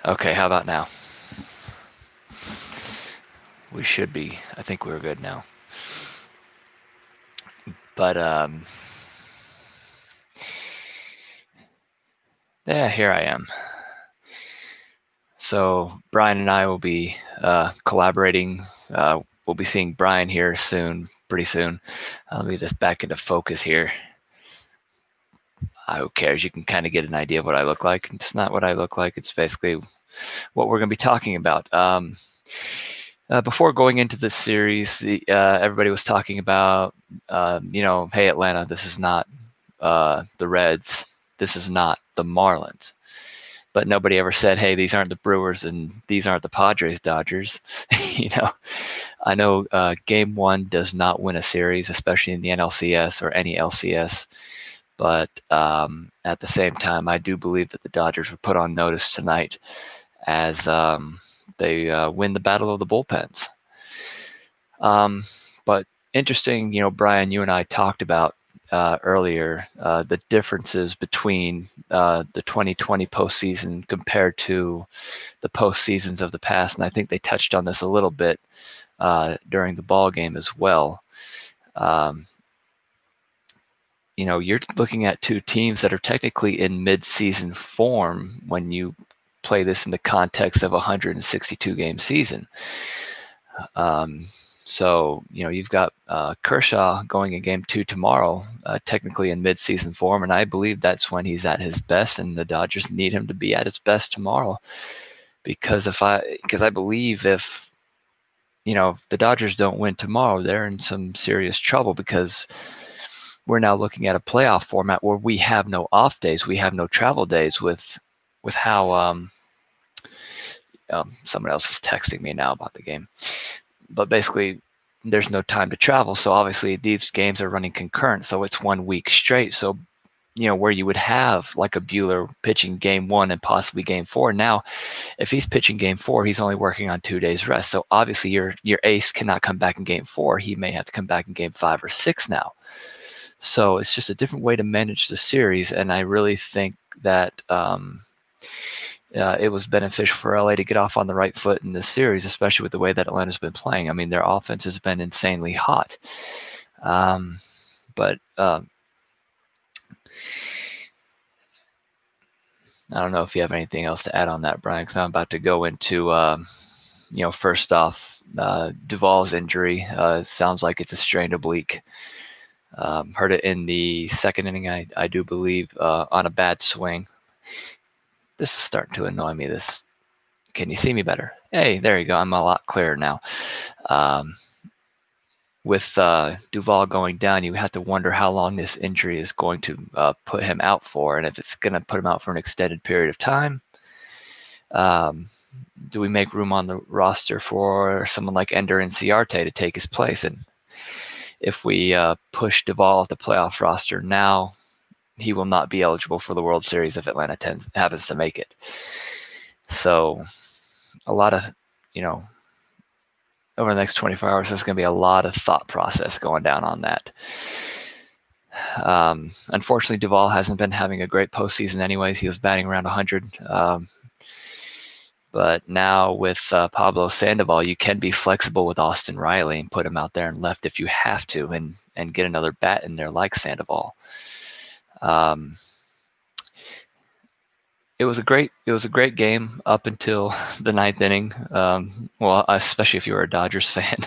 Okay, how about now? We should be. I think we're good now. But yeah, here I am. So Brian and I will be collaborating. We'll be seeing Brian here soon, pretty soon. Let me just back into focus here. Who cares? You can kind of get an idea of what I look like. It's not what I look like. It's basically what we're going to be talking about. Before going into this series, everybody was talking about, hey, Atlanta, this is not the Reds. This is not the Marlins. But nobody ever said, hey, these aren't the Brewers and these aren't the Padres Dodgers. I know game one does not win a series, especially in the NLCS or any LCS. But at the same time, I do believe that the Dodgers were put on notice tonight as they win the battle of the bullpens. But interesting, Brian, you and I talked about earlier the differences between the 2020 postseason compared to the postseasons of the past, and I think they touched on this a little bit during the ball game as well. You're looking at two teams that are technically in mid-season form when you play this in the context of a 162 game season. So, you've got Kershaw going in game 2 tomorrow, technically in mid-season form, and I believe that's when he's at his best, and the Dodgers need him to be at his best tomorrow. Because I believe if the Dodgers don't win tomorrow, they're in some serious trouble, because we're now looking at a playoff format where we have no off days, we have no travel days with how someone else is texting me now about the game. But basically, there's no time to travel. So obviously these games are running concurrent. So it's 1 week straight. So, where you would have like a Buehler pitching game 1 and possibly game 4. Now, if he's pitching game 4, he's only working on 2 days rest. So obviously your ace cannot come back in game 4. He may have to come back in game 5 or 6 now. So it's just a different way to manage the series. And I really think that it was beneficial for LA to get off on the right foot in this series, especially with the way that Atlanta's been playing. I mean, their offense has been insanely hot. But I don't know if you have anything else to add on that, Brian, because I'm about to go into, first off, Duvall's injury. Sounds like it's a strained oblique. Heard it in the second inning, I do believe, on a bad swing. This is starting to annoy me. Can you see me better? Hey, there you go. I'm a lot clearer now. With Duvall going down, you have to wonder how long this injury is going to put him out for, and if it's going to put him out for an extended period of time. Do we make room on the roster for someone like Ender and Ciarte to take his place? And if we push Duvall off the playoff roster now, he will not be eligible for the World Series if Atlanta happens to make it. So a lot of, over the next 24 hours, there's going to be a lot of thought process going down on that. Unfortunately, Duvall hasn't been having a great postseason anyways. He was batting around 100. But now with Pablo Sandoval, you can be flexible with Austin Riley and put him out there and left if you have to, and get another bat in there like Sandoval. It was a great game up until the 9th inning. Well, especially if you were a Dodgers fan.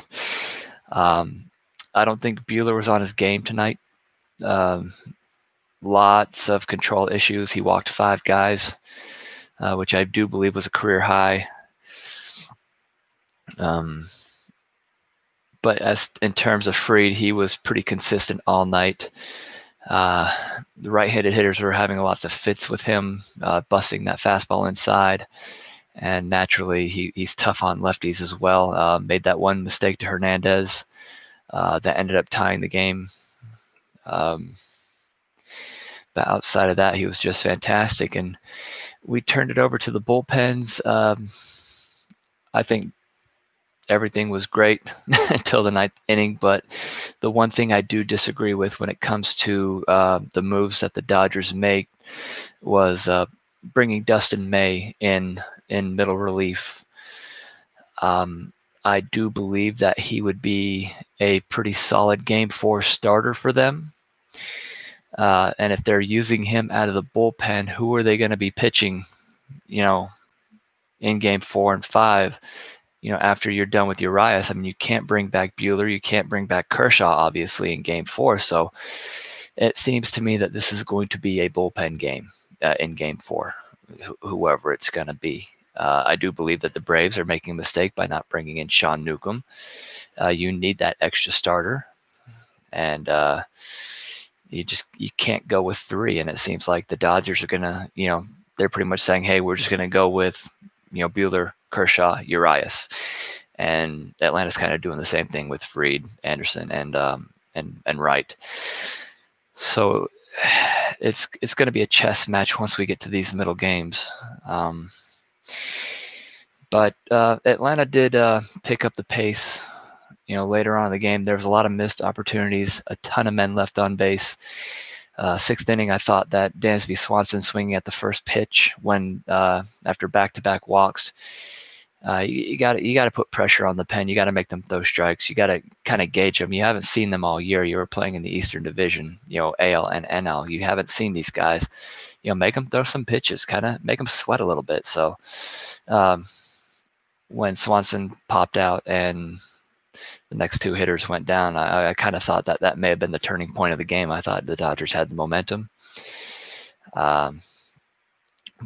I don't think Buehler was on his game tonight. Lots of control issues. He walked 5 guys, which I do believe was a career high. But as in terms of Fried, he was pretty consistent all night. The right-handed hitters were having lots of fits with him, busting that fastball inside. And naturally, he's tough on lefties as well. Made that one mistake to Hernandez that ended up tying the game. But outside of that, he was just fantastic. And we turned it over to the bullpens. I think everything was great until the 9th inning. But the one thing I do disagree with when it comes to the moves that the Dodgers make was bringing Dustin May in in middle relief. I do believe that he would be a pretty solid Game 4 starter for them. And if they're using him out of the bullpen, who are they going to be pitching, in Game 4 and 5? After you're done with Urias, I mean, you can't bring back Buehler, you can't bring back Kershaw, obviously, in Game 4. So it seems to me that this is going to be a bullpen game in Game 4, whoever it's going to be. I do believe that the Braves are making a mistake by not bringing in Sean Newcomb. You need that extra starter, and you can't go with 3. And it seems like the Dodgers are going to, they're pretty much saying, hey, we're just going to go with, Buehler, Kershaw, Urias. And Atlanta's kind of doing the same thing with Fried, Anderson, and Wright. So it's going to be a chess match once we get to these middle games. But Atlanta did pick up the pace. Later on in the game, there was a lot of missed opportunities, a ton of men left on base. 6th inning, I thought that Dansby Swanson swinging at the first pitch when after back-to-back walks, you got to put pressure on the pen. You got to make them throw strikes. You got to kind of gauge them. You haven't seen them all year. You were playing in the Eastern Division, AL and NL. You haven't seen these guys. Make them throw some pitches, kind of make them sweat a little bit. So when Swanson popped out and the next 2 hitters went down, I kind of thought that may have been the turning point of the game. I thought the Dodgers had the momentum. But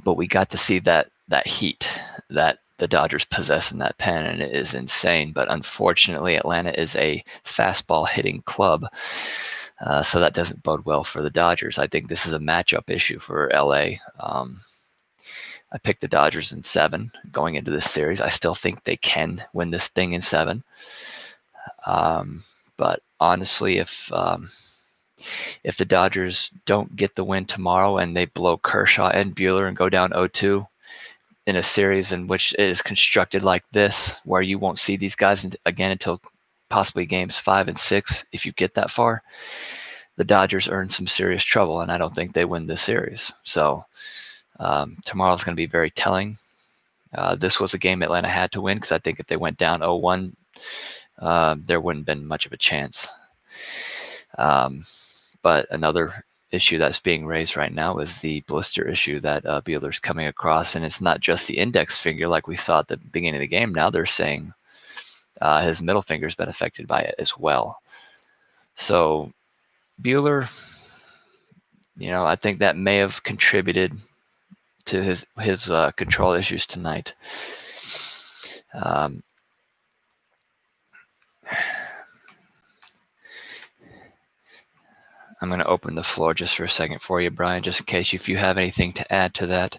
we got to see that heat that the Dodgers possess in that pen, and it is insane. But unfortunately, Atlanta is a fastball hitting club, so that doesn't bode well for the Dodgers. I think this is a matchup issue for LA. I picked the Dodgers in 7 going into this series. I still think they can win this thing in 7. But honestly, if the Dodgers don't get the win tomorrow and they blow Kershaw and Buehler and go down 0-2 in a series in which it is constructed like this, where you won't see these guys again until possibly games 5 and 6, if you get that far, the Dodgers earn some serious trouble, and I don't think they win this series. So tomorrow's going to be very telling. This was a game Atlanta had to win, because I think if they went down 0-1, there wouldn't have been much of a chance. But another issue that's being raised right now is the blister issue that Buehler's coming across, and it's not just the index finger like we saw at the beginning of the game. Now they're saying his middle finger's been affected by it as well. So Buehler, I think that may have contributed to his control issues tonight. I'm going to open the floor just for a second for you, Brian, just in case if you have anything to add to that.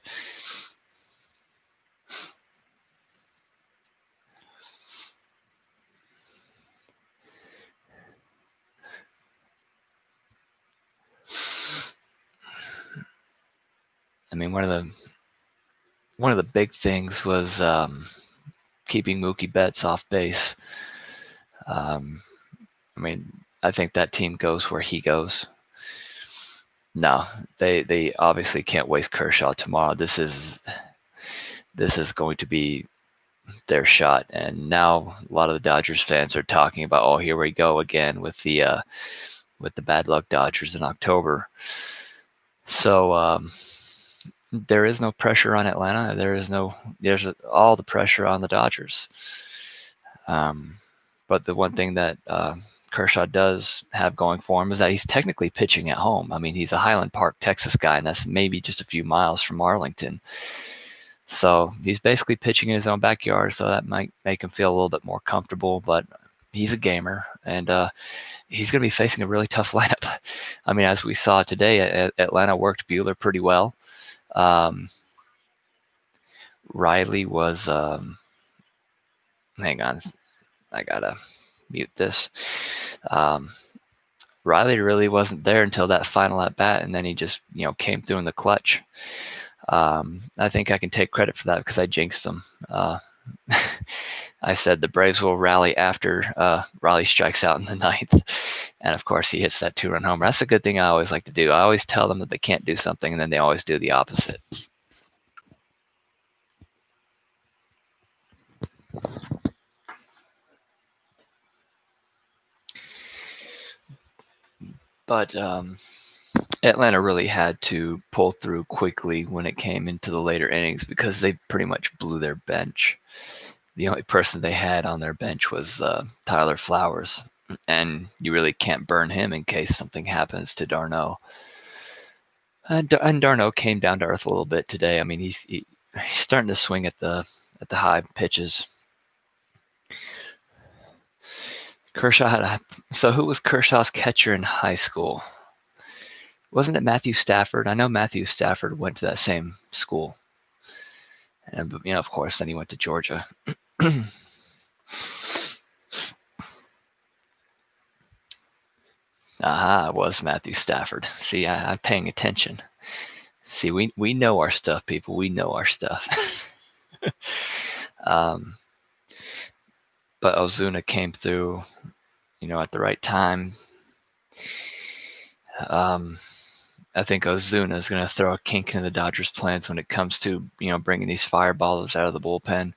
I mean, one of the big things was keeping Mookie Betts off base. I mean, I think that team goes where he goes. No, they obviously can't waste Kershaw tomorrow. This is going to be their shot. And now a lot of the Dodgers fans are talking about, oh, here we go again with the bad luck Dodgers in October. So there is no pressure on Atlanta. There's all the pressure on the Dodgers. But the one thing that Kershaw does have going for him is that he's technically pitching at home. I mean, he's a Highland Park, Texas guy, and that's maybe just a few miles from Arlington. So he's basically pitching in his own backyard, so that might make him feel a little bit more comfortable, but he's a gamer, and he's going to be facing a really tough lineup. I mean, as we saw today, Atlanta worked Buehler pretty well. Riley was, hang on, I got to mute this. Riley really wasn't there until that final at bat, and then he just came through in the clutch. I think I can take credit for that because I jinxed him. I said the Braves will rally after Riley strikes out in the 9th, and of course he hits that 2-run homer. That's a good thing I always like to do. I always tell them that they can't do something, and then they always do the opposite. But Atlanta really had to pull through quickly when it came into the later innings because they pretty much blew their bench. The only person they had on their bench was Tyler Flowers, and you really can't burn him in case something happens to d'Arnaud. And d'Arnaud came down to earth a little bit today. I mean, he's starting to swing at the high pitches. Kershaw so who was Kershaw's catcher in high school? Wasn't it Matthew Stafford? I know Matthew Stafford went to that same school. And, of course, then he went to Georgia. Aha, it was Matthew Stafford. See, I'm paying attention. See, we know our stuff, people. We know our stuff. But Ozuna came through, at the right time. I think Ozuna is going to throw a kink in the Dodgers' plans when it comes to, bringing these fireballers out of the bullpen.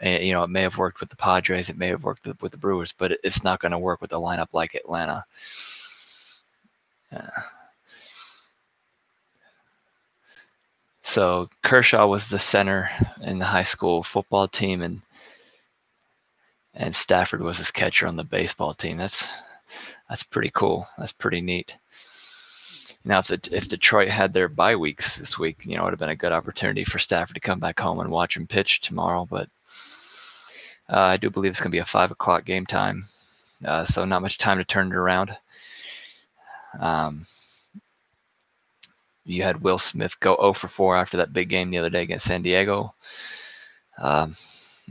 And, it may have worked with the Padres, it may have worked with the Brewers, but it's not going to work with a lineup like Atlanta. So Kershaw was the center in the high school football team, and Stafford was his catcher on the baseball team. That's pretty cool. That's pretty neat. Now, if Detroit had their bye weeks this week, it would have been a good opportunity for Stafford to come back home and watch him pitch tomorrow. But I do believe it's going to be a 5 o'clock game time, so not much time to turn it around. You had Will Smith go 0 for 4 after that big game the other day against San Diego. And,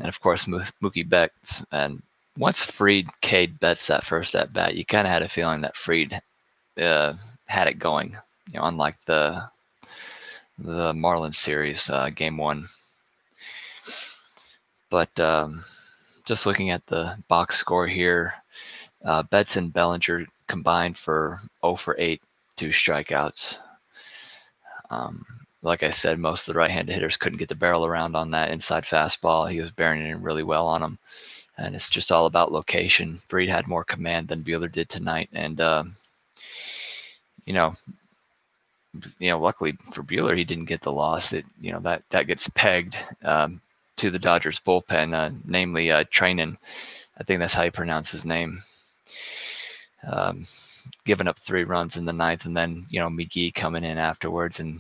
of course, Mookie Betts. And once Fried K'd Betts that first at bat, you kind of had a feeling that Fried had it going, unlike the Marlins series, game 1. But just looking at the box score here, Betts and Bellinger combined for 0 for 8, 2 strikeouts. Like I said, most of the right-handed hitters couldn't get the barrel around on that inside fastball. He was bearing it in really well on them. And it's just all about location. Fried had more command than Buehler did tonight. And, luckily for Buehler, he didn't get the loss. That gets pegged to the Dodgers bullpen, namely Treinen. I think that's how you pronounce his name. Giving up 3 runs in the 9th, and then McGee coming in afterwards, and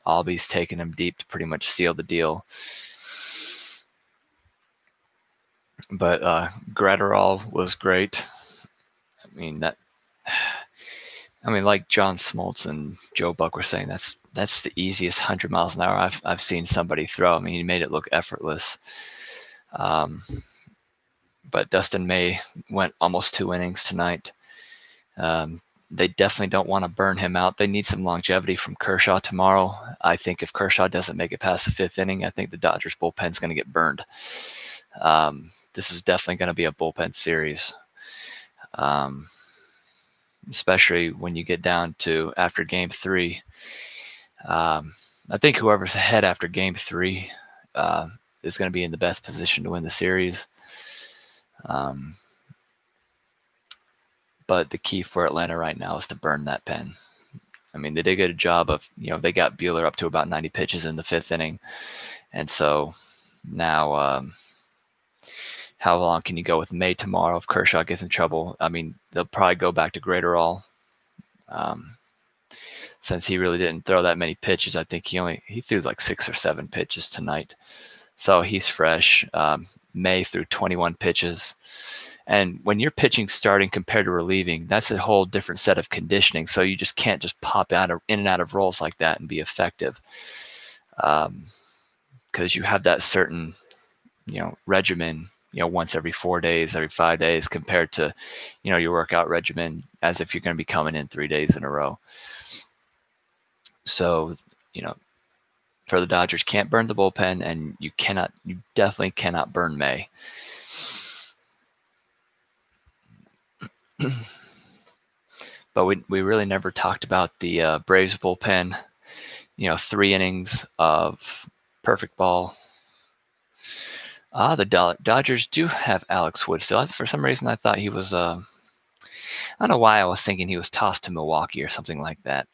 Albies taking him deep to pretty much seal the deal. But Gratterall was great. Like John Smoltz and Joe Buck were saying, that's the easiest 100 miles an hour I've seen somebody throw. He made it look effortless. But Dustin May went almost 2 innings tonight. They definitely don't want to burn him out. They need some longevity from Kershaw tomorrow. I think if Kershaw doesn't make it past the 5th inning, I think the Dodgers bullpen is going to get burned. This is definitely going to be a bullpen series, especially when you get down to after Game 3. I think whoever's ahead after Game 3 is going to be in the best position to win the series. But the key for Atlanta right now is to burn that pen. They did a good job of, they got Buehler up to about 90 pitches in the 5th inning. And so now, how long can you go with May tomorrow if Kershaw gets in trouble? They'll probably go back to Gratterall. Since he really didn't throw that many pitches, I think he threw like 6 or 7 pitches tonight. So he's fresh. May threw 21 pitches. And when you're pitching starting compared to relieving, that's a whole different set of conditioning. So you just can't just pop in and out of roles like that and be effective. Because you have that certain, regimen, once every 4 days, every 5 days, compared to, your workout regimen as if you're going to be coming in 3 days in a row. So, for the Dodgers, can't burn the bullpen, and you definitely cannot burn May. But we really never talked about the Braves bullpen. 3 innings of perfect ball. The Dodgers do have Alex Wood still. For some reason, I thought he was I don't know why I was thinking he was tossed to Milwaukee or something like that.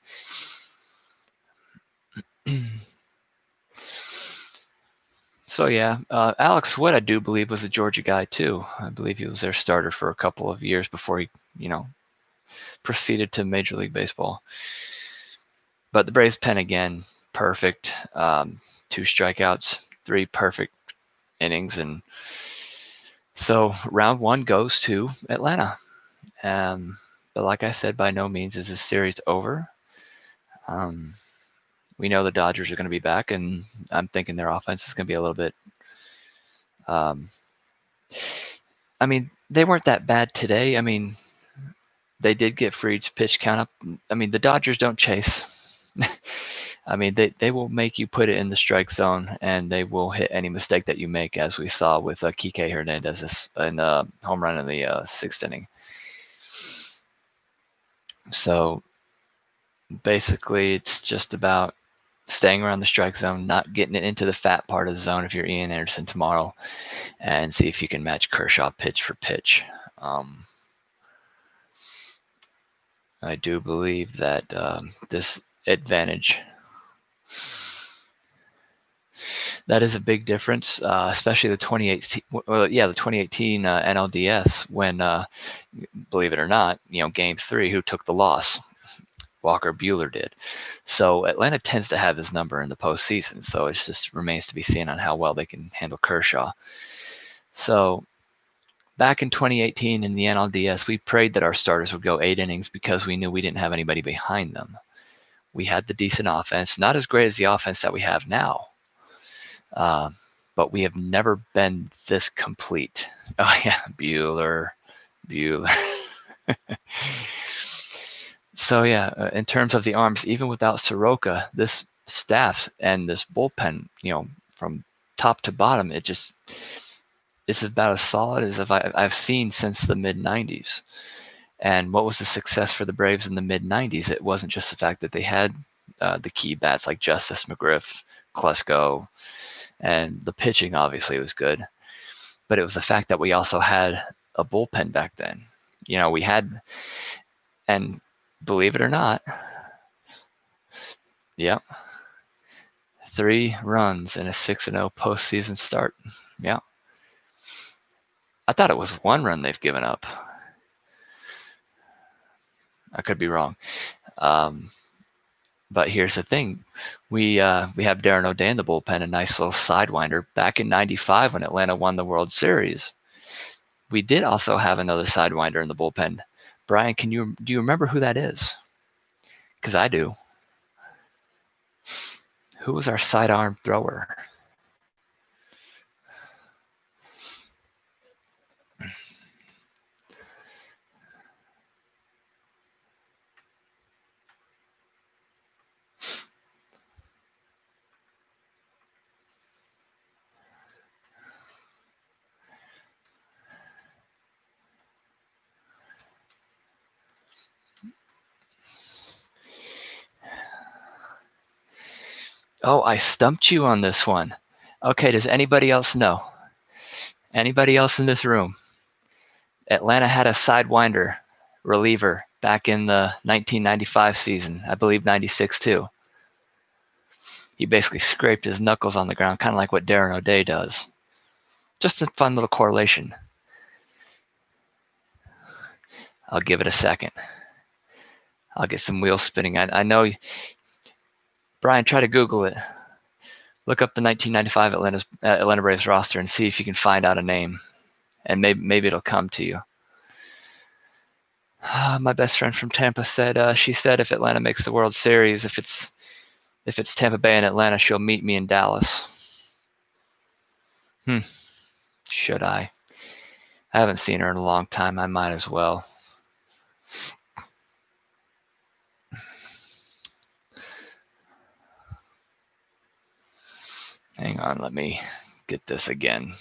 So yeah, Alex Wood, I do believe, was a Georgia guy too. I believe he was their starter for a couple of years before he, proceeded to Major League Baseball. But the Braves pen again, perfect. 2 strikeouts, 3 perfect innings, and so round 1 goes to Atlanta. But like I said, by no means is this series over. We know the Dodgers are going to be back, and I'm thinking their offense is going to be a little bit. They weren't that bad today. They did get Fried's pitch count up. The Dodgers don't chase. They will make you put it in the strike zone, and they will hit any mistake that you make, as we saw with Kike Hernandez in home run in the 6th inning. So basically, it's just about staying around the strike zone, not getting it into the fat part of the zone if you're Ian Anderson tomorrow, and see if you can match Kershaw pitch for pitch. I do believe that this advantage, that is a big difference, especially the 2018. The 2018 NLDS, when, believe it or not, Game 3, who took the loss? Walker Buehler did. So Atlanta tends to have his number in the postseason. So it just remains to be seen on how well they can handle Kershaw. So back in 2018 in the NLDS, we prayed that our starters would go 8 innings because we knew we didn't have anybody behind them. We had the decent offense, not as great as the offense that we have now. But we have never been this complete. Oh yeah, Buehler. So yeah, in terms of the arms, even without Soroka, this staff and this bullpen, from top to bottom, it's about as solid as I've seen since the mid '90s. And what was the success for the Braves in the mid '90s? It wasn't just the fact that they had the key bats like Justice, McGriff, Klesko, and the pitching obviously was good, but it was the fact that we also had a bullpen back then. We had, and believe it or not, yep, 3 runs in a 6-0 postseason start. Yeah. I thought it was 1 run they've given up. I could be wrong. But here's the thing. We have Darren O'Day in the bullpen, a nice little sidewinder. Back in '95 when Atlanta won the World Series, we did also have another sidewinder in the bullpen. Brian, do you remember who that is? Because I do. Who was our sidearm thrower? Oh, I stumped you on this one. Okay, does anybody else know? Anybody else in this room? Atlanta had a sidewinder reliever back in the 1995 season. I believe 96 too. He basically scraped his knuckles on the ground, kind of like what Darren O'Day does. Just a fun little correlation. I'll give it a second. I'll get some wheels spinning. I know, Brian, try to Google it. Look up the 1995 Atlanta Braves roster and see if you can find out a name, and maybe it'll come to you. My best friend from Tampa said, she said if Atlanta makes the World Series, if it's Tampa Bay and Atlanta, she'll meet me in Dallas. Should I? I haven't seen her in a long time. I might as well. Hang on, let me get this again.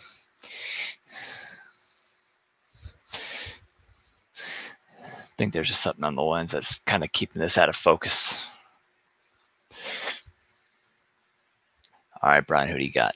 I think there's just something on the lens that's kind of keeping this out of focus. All right, Brian, who do you got?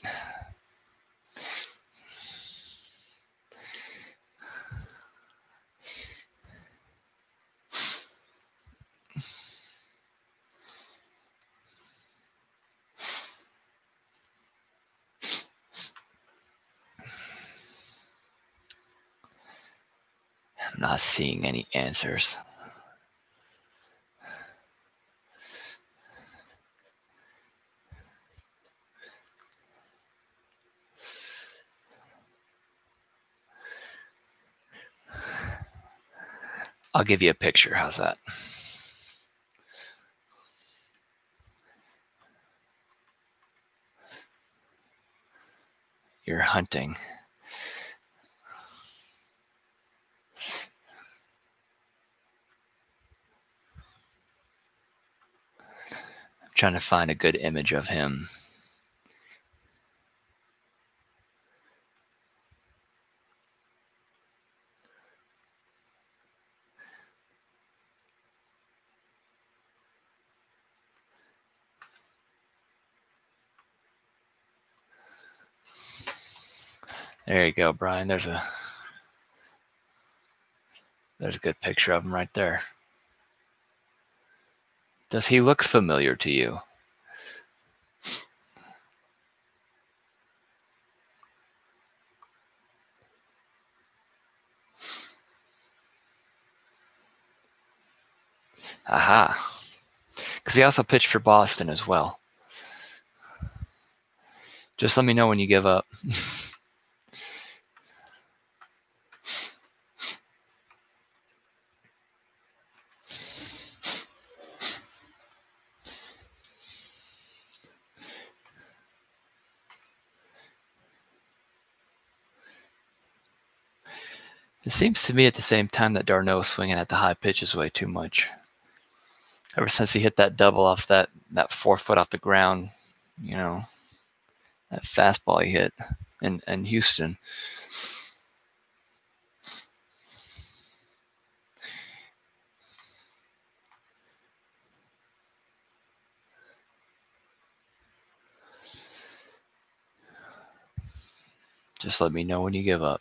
I'm not seeing any answers. I'll give you a picture. How's that? You're hunting. I'm trying to find a good image of him. There you go, Brian. There's a good picture of him right there. Does he look familiar to you? Aha. Because he also pitched for Boston as well. Just let me know when you give up. It seems to me at the same time that d'Arnaud's swinging at the high pitches way too much. Ever since he hit that double off that 4 foot off the ground, that fastball he hit in Houston. Just let me know when you give up.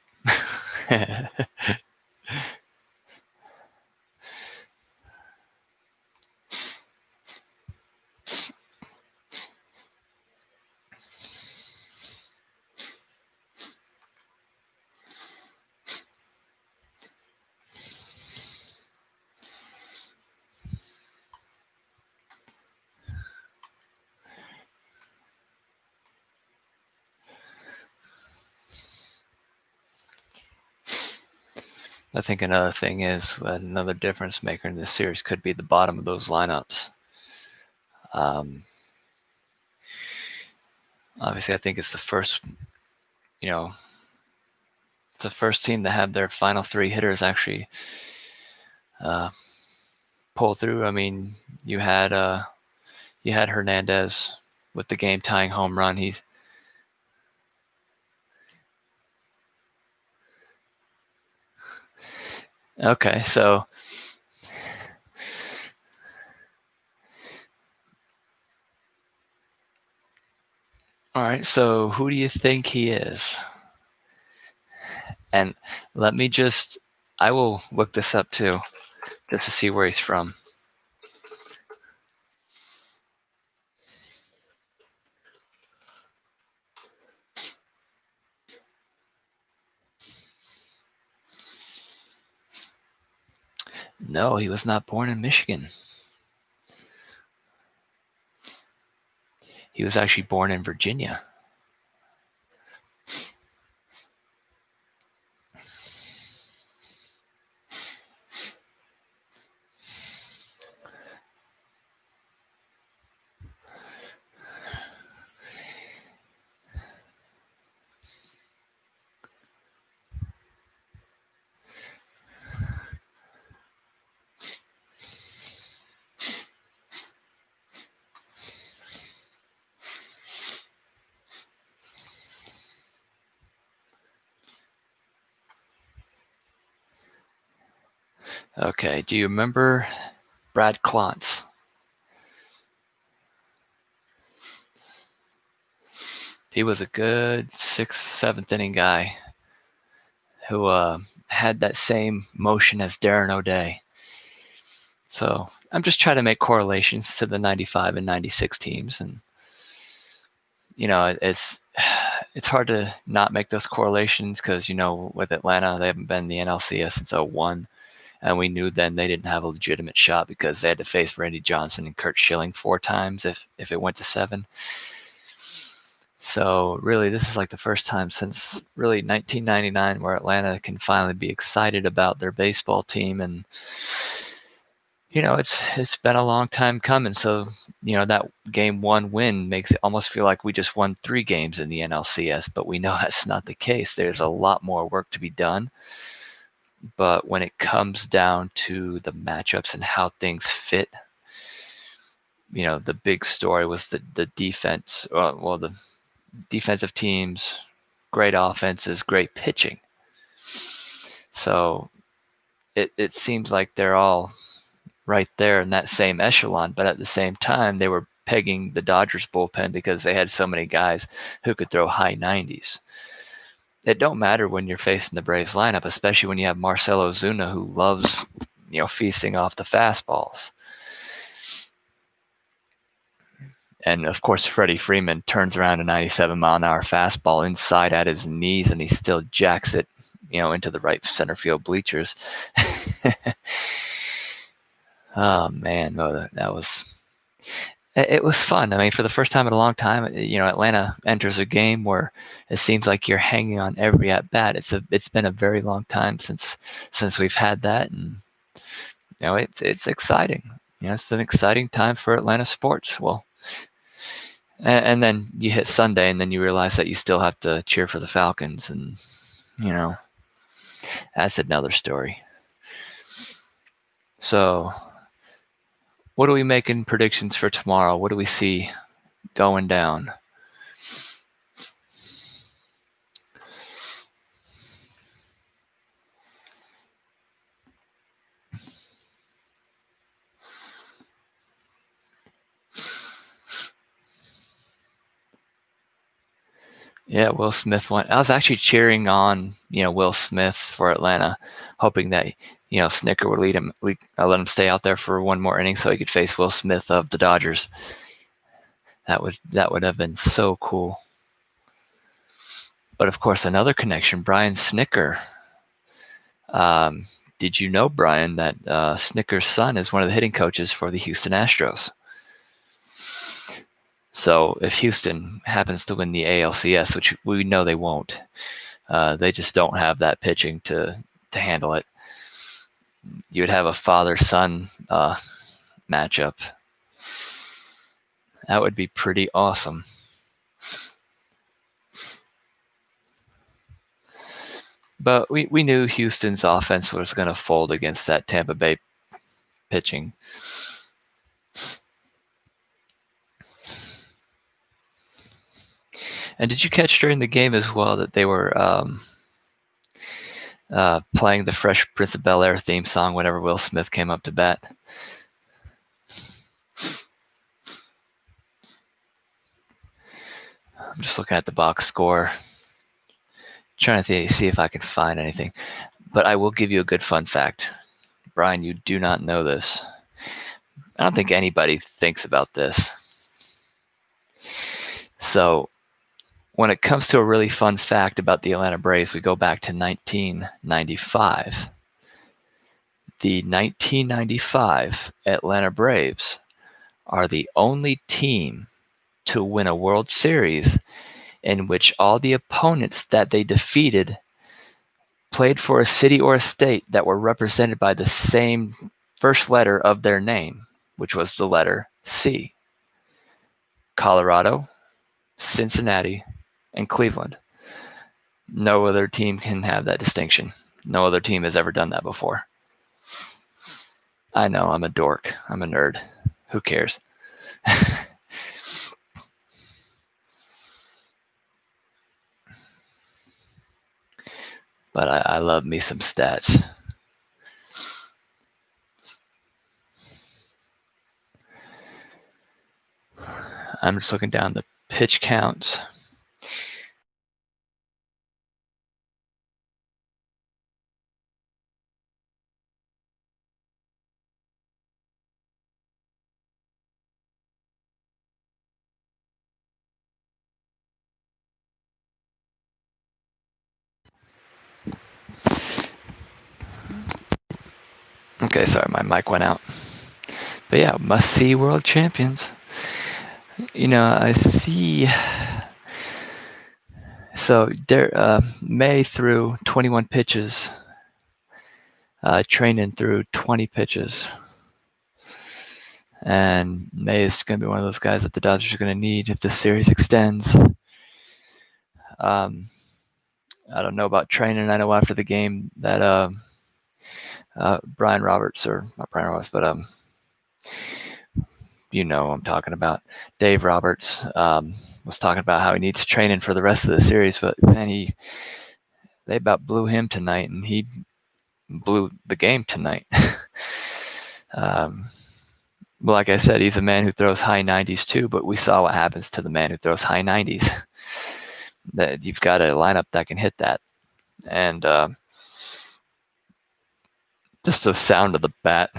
I think another thing is another difference maker in this series could be the bottom of those lineups. Obviously, I think it's the first, it's the first team to have their final 3 hitters actually pull through. I mean, you had Hernandez with the game tying home run. He's okay. So all right. So who do you think he is? And I will look this up too, just to see where he's from. No, he was not born in Michigan. He was actually born in Virginia. Okay, do you remember Brad Klontz? He was a good 6th, 7th inning guy who had that same motion as Darren O'Day. So I'm just trying to make correlations to the 95 and 96 teams. And, it's it's hard to not make those correlations because, with Atlanta, they haven't been in the NLCS since '01. And we knew then they didn't have a legitimate shot because they had to face Randy Johnson and Kurt Schilling 4 times if it went to 7. So really, this is like the first time since really 1999 where Atlanta can finally be excited about their baseball team. And it's been a long time coming. So that game 1 win makes it almost feel like we just won 3 games in the NLCS, but we know that's not the case. There's a lot more work to be done. But when it comes down to the matchups and how things fit, the big story was the defense. The defensive teams, great offenses, great pitching. So it seems like they're all right there in that same echelon, but at the same time, they were pegging the Dodgers bullpen because they had so many guys who could throw high 90s. It don't matter when you're facing the Braves lineup, especially when you have Marcell Ozuna who loves, feasting off the fastballs. And of course, Freddie Freeman turns around a 97-mile-an-hour fastball inside at his knees, and he still jacks it, into the right center field bleachers. Oh man, that was. It was fun. I mean, for the first time in a long time, Atlanta enters a game where it seems like you're hanging on every at bat. It's been a very long time since we've had that, and it's exciting. It's an exciting time for Atlanta sports. Well, and then you hit Sunday, and then you realize that you still have to cheer for the Falcons, and that's another story. So, what are we making predictions for tomorrow? What do we see going down? Yeah, Will Smith won. I was actually cheering on, Will Smith for Atlanta, hoping that, Snicker would let him stay out there for one more inning so he could face Will Smith of the Dodgers. That would have been so cool. But of course, another connection, Brian Snicker. Did you know, Brian, that Snicker's son is one of the hitting coaches for the Houston Astros? So if Houston happens to win the ALCS, which we know they won't, they just don't have that pitching to handle it. You would have a father-son matchup. That would be pretty awesome. But we knew Houston's offense was going to fold against that Tampa Bay pitching. And did you catch during the game as well that they were playing the Fresh Prince of Bel-Air theme song whenever Will Smith came up to bat? I'm just looking at the box score, trying to see if I can find anything. But I will give you a good fun fact. Brian, you do not know this. I don't think anybody thinks about this. So when it comes to a really fun fact about the Atlanta Braves, we go back to 1995. The 1995 Atlanta Braves are the only team to win a World Series in which all the opponents that they defeated played for a city or a state that were represented by the same first letter of their name, which was the letter C. Colorado, Cincinnati, and Cleveland. No other team can have that distinction. No other team has ever done that before. I know, I'm a dork. I'm a nerd. Who cares? But I love me some stats. I'm just looking down the pitch counts. Okay, sorry, my mic went out. But yeah, must-see world champions. I see. So May threw 21 pitches, training through 20 pitches. And May is going to be one of those guys that the Dodgers are going to need if the series extends. I don't know about training. I know after the game that Brian Roberts, or not Brian Roberts, but who I'm talking about, Dave Roberts, was talking about how he needs training for the rest of the series. But man, they about blew him tonight, and he blew the game tonight. Well, like I said, he's a man who throws high 90s too, but we saw what happens to the man who throws high 90s. That you've got a lineup that can hit that. And just the sound of the bat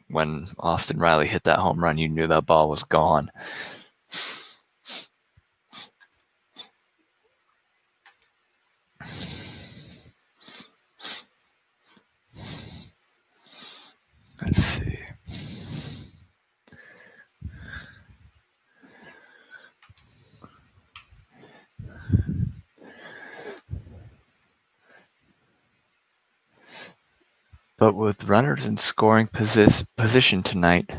when Austin Riley hit that home run, you knew that ball was gone. Let's see. But with runners in scoring position tonight,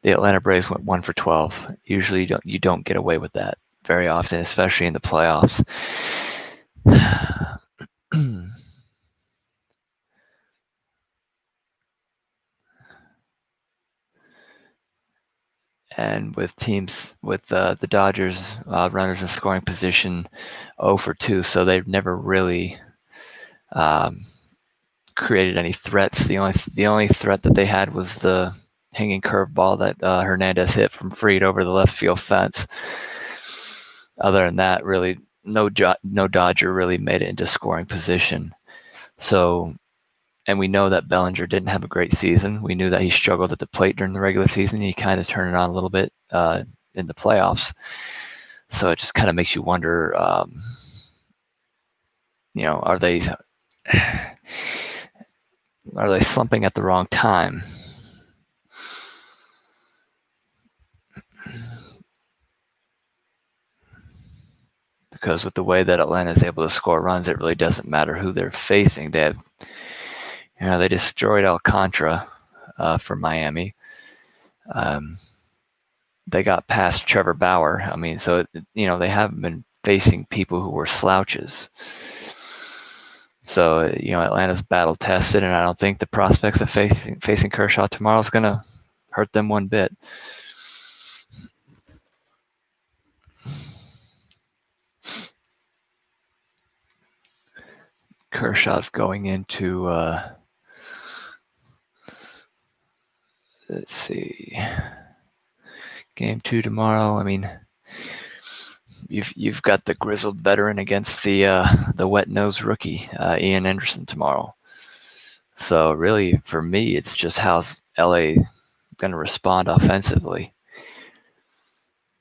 the Atlanta Braves went 1 for 12. Usually you don't get away with that very often, especially in the playoffs. And with teams, with the Dodgers, runners in scoring position 0 for 2, so they've never really created any threats. The only threat that they had was the hanging curveball that Hernandez hit from Fried over the left field fence. Other than that, really, no Dodger really made it into scoring position. So, and we know that Bellinger didn't have a great season. We knew that he struggled at the plate during the regular season. He kind of turned it on a little bit in the playoffs. So it just kind of makes you wonder, are they slumping at the wrong time? Because with the way that Atlanta is able to score runs, it really doesn't matter who they're facing. They have, they destroyed Alcantara for Miami. They got past Trevor Bauer. I mean, so they haven't been facing people who were slouches. So Atlanta's battle tested, and I don't think the prospects of facing Kershaw tomorrow is going to hurt them one bit. Kershaw's going into let's see, game 2 tomorrow. I mean, you've got the grizzled veteran against the wet-nosed rookie, Ian Anderson, tomorrow. So really, for me, it's just how's LA going to respond offensively,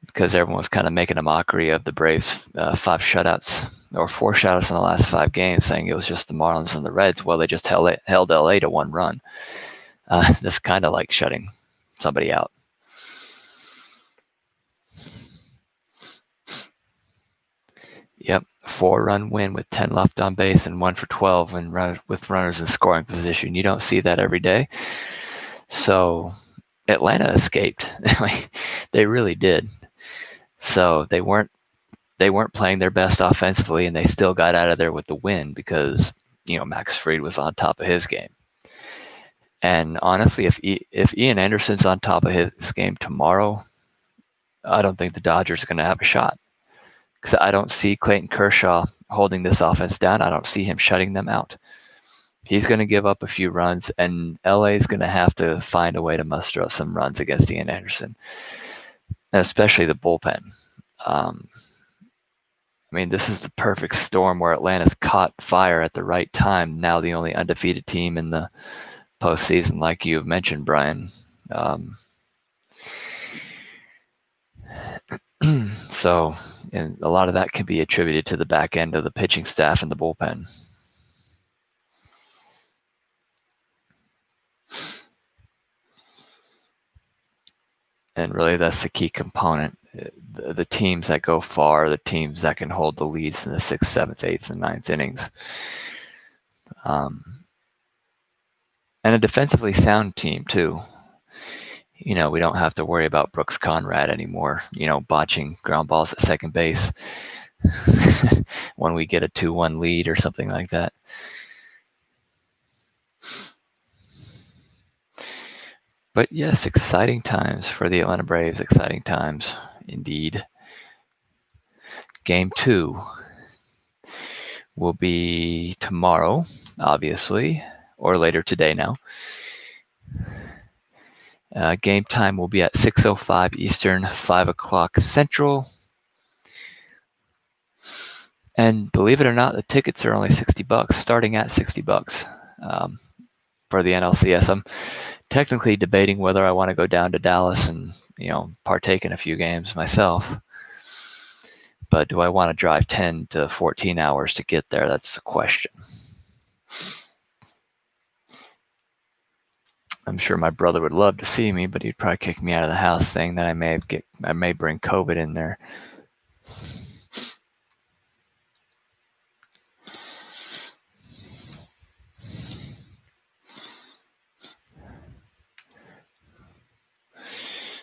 because everyone was kind of making a mockery of the Braves' 5 shutouts or 4 shutouts in the last 5 games, saying it was just the Marlins and the Reds. Well, they just held LA to 1 run. That's kind of like shutting somebody out. Yep, 4-run win with 10 left on base and 1 for 12 and with runners in scoring position. You don't see that every day. So Atlanta escaped. They really did. So they weren't playing their best offensively, and they still got out of there with the win because Max Fried was on top of his game. And honestly, if Ian Anderson's on top of his game tomorrow, I don't think the Dodgers are going to have a shot, because I don't see Clayton Kershaw holding this offense down. I don't see him shutting them out. He's going to give up a few runs, and LA is going to have to find a way to muster up some runs against Ian Anderson, and especially the bullpen. I mean, this is the perfect storm where Atlanta's caught fire at the right time. Now the only undefeated team in the postseason, like you have mentioned, Brian. So, and a lot of that can be attributed to the back end of the pitching staff and the bullpen. And really, that's the key component. The teams that go far are the teams that can hold the leads in the 6th, 7th, 8th, and 9th innings. And a defensively sound team, too. We don't have to worry about Brooks Conrad anymore, botching ground balls at second base when we get a 2-1 lead or something like that. But yes, exciting times for the Atlanta Braves. Exciting times indeed. Game 2 will be tomorrow, obviously, or later today now. Game time will be at 6:05 Eastern, 5 o'clock Central. And believe it or not, the tickets are only $60, starting at $60 for the NLCS. I'm technically debating whether I want to go down to Dallas and partake in a few games myself. But do I want to drive 10 to 14 hours to get there? That's the question. I'm sure my brother would love to see me, but he'd probably kick me out of the house, saying that I may bring COVID in there.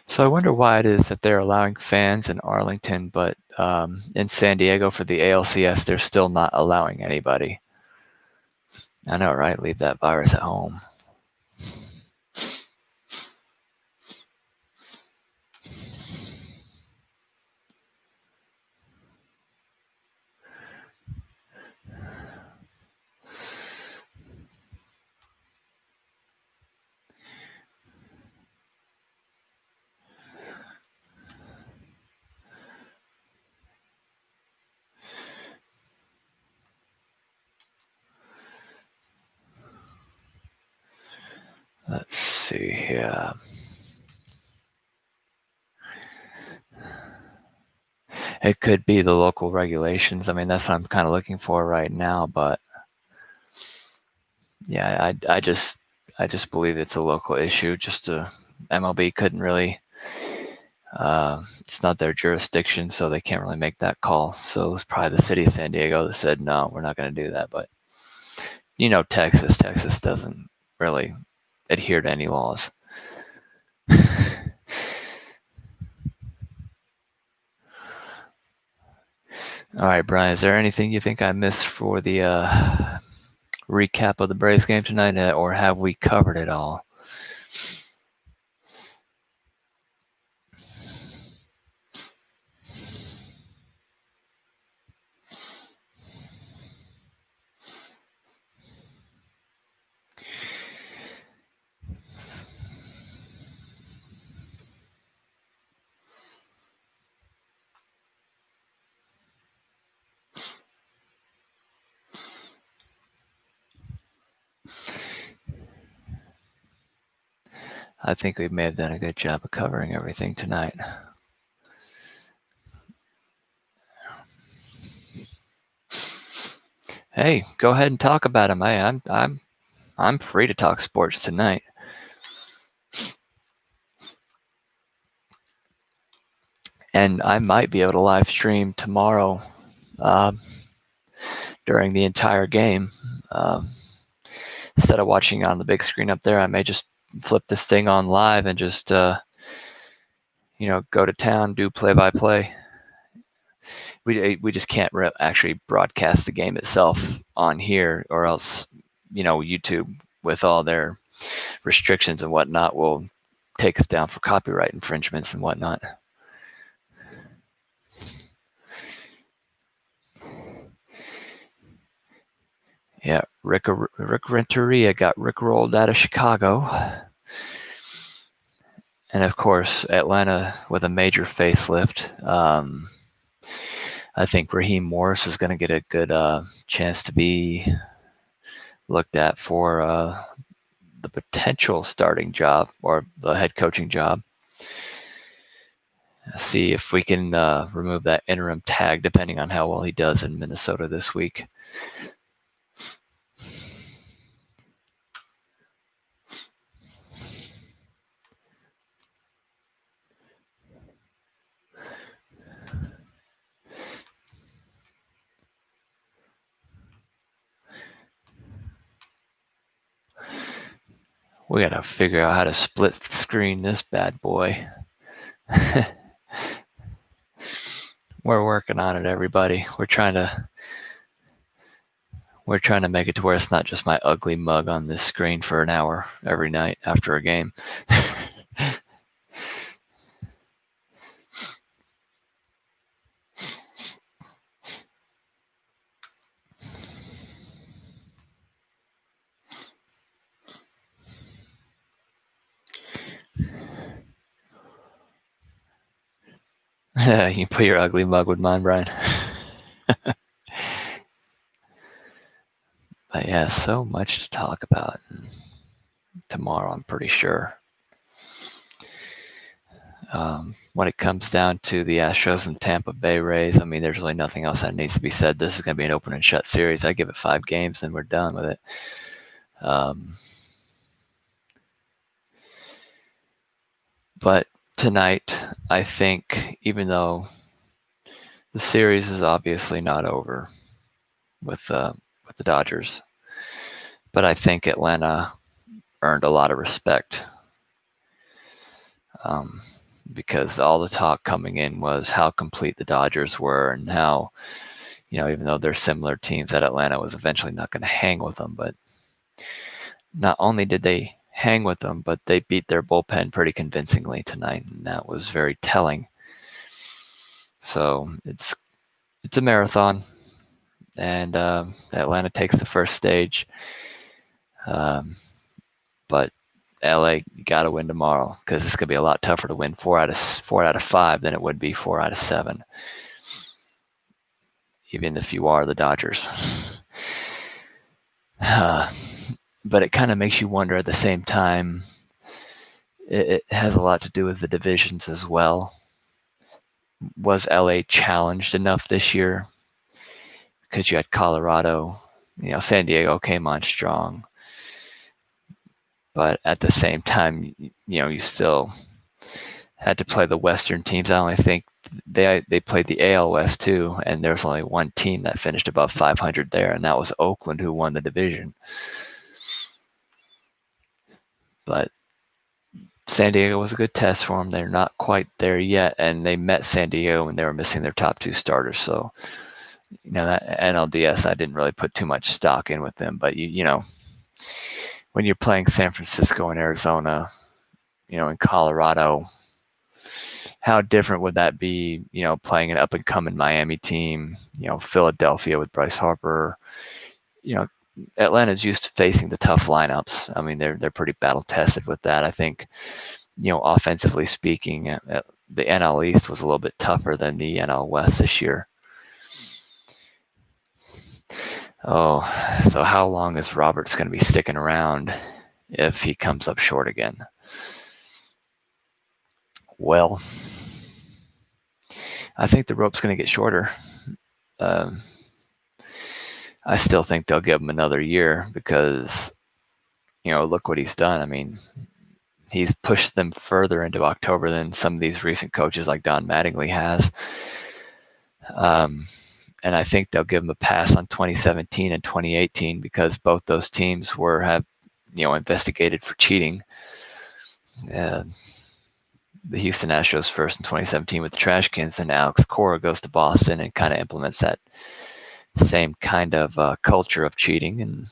So I wonder why it is that they're allowing fans in Arlington, but in San Diego for the ALCS, they're still not allowing anybody. I know, right? Leave that virus at home. Let's see here. It could be the local regulations. I mean, that's what I'm kind of looking for right now, but yeah, I just believe it's a local issue. Just MLB couldn't really. It's not their jurisdiction, so they can't really make that call. So it was probably the city of San Diego that said, no, we're not going to do that. But Texas doesn't really adhere to any laws. All right, Brian, is there anything you think I missed for the recap of the Braves game tonight, or have we covered it all? I think we may have done a good job of covering everything tonight. Hey, go ahead and talk about them. I'm free to talk sports tonight. And I might be able to live stream tomorrow during the entire game. Instead of watching on the big screen up there, I may just flip this thing on live and just go to town, do play-by-play. We just can't actually broadcast the game itself on here, or else YouTube, with all their restrictions and whatnot, will take us down for copyright infringements and whatnot. Yeah, Rick Renteria got rickrolled out of Chicago. And of course, Atlanta with a major facelift. I think Raheem Morris is going to get a good chance to be looked at for the potential starting job or the head coaching job. See if we can remove that interim tag, depending on how well he does in Minnesota this week. We gotta figure out how to split screen this bad boy. We're working on it, everybody. We're trying to make it to where it's not just my ugly mug on this screen for an hour every night after a game. You can put your ugly mug with mine, Brian. But yeah, so much to talk about. Tomorrow, I'm pretty sure. When it comes down to the Astros and Tampa Bay Rays, I mean, there's really nothing else that needs to be said. This is going to be an open and shut series. I give it 5 games, then we're done with it. But tonight, I think, even though the series is obviously not over with the Dodgers, but I think Atlanta earned a lot of respect. Because all the talk coming in was how complete the Dodgers were and how, even though they're similar teams, that Atlanta was eventually not going to hang with them. But not only did they hang with them, but they beat their bullpen pretty convincingly tonight, and that was very telling. So it's a marathon, and Atlanta takes the first stage. But LA, you got to win tomorrow because it's going to be a lot tougher to win 4 out of 5 than it would be 4 out of 7. Even if you are the Dodgers. But it kind of makes you wonder at the same time. It has a lot to do with the divisions as well. Was LA challenged enough this year? Because you had Colorado, San Diego came on strong. But at the same time, you still had to play the Western teams. I only think they played the AL West too, and there's only one team that finished above 500 there, and that was Oakland, who won the division. But San Diego was a good test for them. They're not quite there yet, and they met San Diego when they were missing their top 2 starters. So, that NLDS, I didn't really put too much stock in with them. But when you're playing San Francisco and Arizona, in Colorado, how different would that be, playing an up-and-coming Miami team, Philadelphia with Bryce Harper. Atlanta's used to facing the tough lineups. I mean, they're pretty battle-tested with that. I think, offensively speaking, the NL East was a little bit tougher than the NL West this year. Oh, so how long is Roberts going to be sticking around if he comes up short again? Well, I think the rope's going to get shorter. I still think they'll give him another year because, look what he's done. I mean, he's pushed them further into October than some of these recent coaches like Don Mattingly has. And I think they'll give him a pass on 2017 and 2018 because both those teams have investigated for cheating. The Houston Astros first in 2017 with the trash cans, and Alex Cora goes to Boston and kind of implements that same kind of culture of cheating. And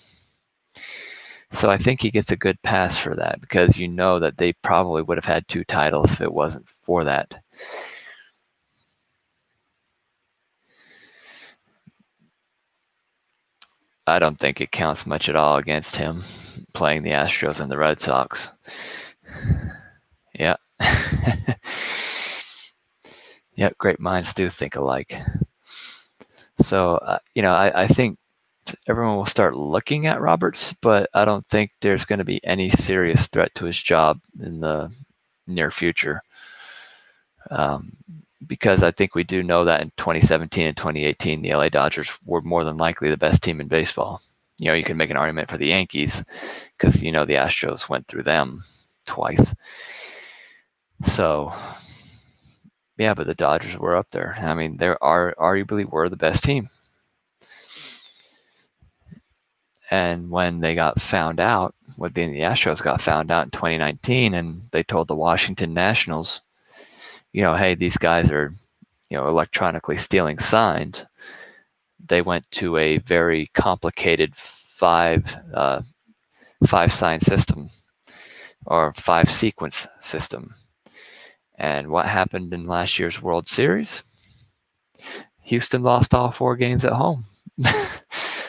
so I think he gets a good pass for that because that they probably would have had 2 titles if it wasn't for that. I don't think it counts much at all against him playing the Astros and the Red Sox. Yeah. Yeah, great minds do think alike. So, I think everyone will start looking at Roberts, but I don't think there's going to be any serious threat to his job in the near future. Because I think we do know that in 2017 and 2018, the LA Dodgers were more than likely the best team in baseball. You can make an argument for the Yankees because, the Astros went through them twice. So, yeah, but the Dodgers were up there. I mean, they arguably were the best team. And when they got found out, what the Astros got found out in 2019, and they told the Washington Nationals, hey, these guys are, electronically stealing signs. They went to a very complicated five sign system or 5-sequence system. And what happened in last year's World Series? Houston lost all 4 games at home.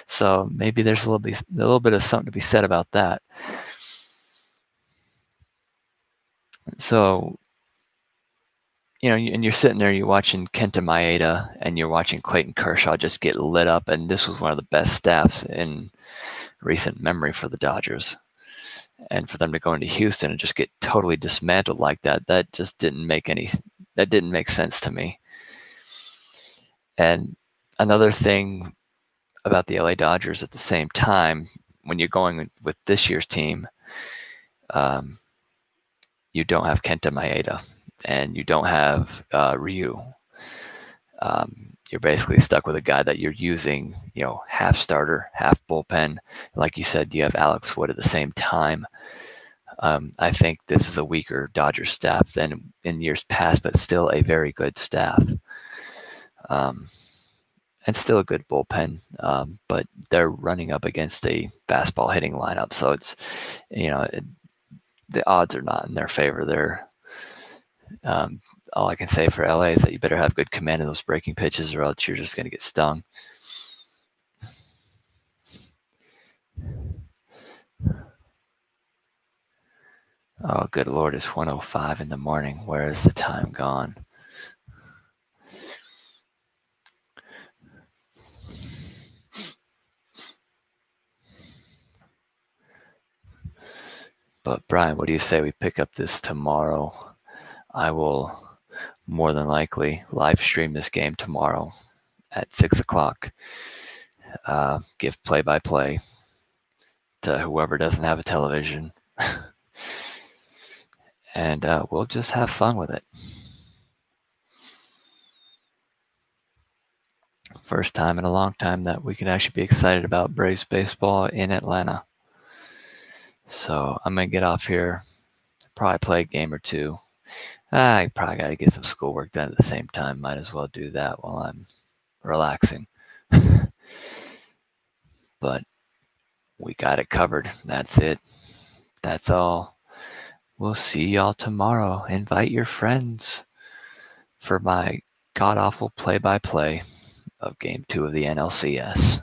So maybe there's a little bit of something to be said about that. So, and you're sitting there, you're watching Kenta Maeda and you're watching Clayton Kershaw just get lit up, and this was one of the best staffs in recent memory for the Dodgers. And for them to go into Houston and just get totally dismantled like that just didn't make sense to me. And another thing about the LA Dodgers at the same time, when you're going with this year's team, you don't have Kenta Maeda and you don't have Ryu. You're basically stuck with a guy that you're using, half starter, half bullpen. Like you said, you have Alex Wood at the same time. I think this is a weaker Dodgers staff than in years past, but still a very good staff. And still a good bullpen, but they're running up against a fastball hitting lineup. So it's, the odds are not in their favor. All I can say for LA is that you better have good command of those breaking pitches, or else you're just going to get stung. Oh, good Lord, it's 1:05 in the morning. Where is the time gone? But Brian, what do you say we pick up this tomorrow? I will more than likely live stream this game tomorrow at 6 o'clock. Give play-by-play to whoever doesn't have a television. And we'll just have fun with it. First time in a long time that we can actually be excited about Braves baseball in Atlanta. So I'm going to get off here, probably play a game or two. I probably got to get some schoolwork done at the same time. Might as well do that while I'm relaxing. But we got it covered. That's it. That's all. We'll see y'all tomorrow. Invite your friends for my god-awful play-by-play of Game 2 of the NLCS.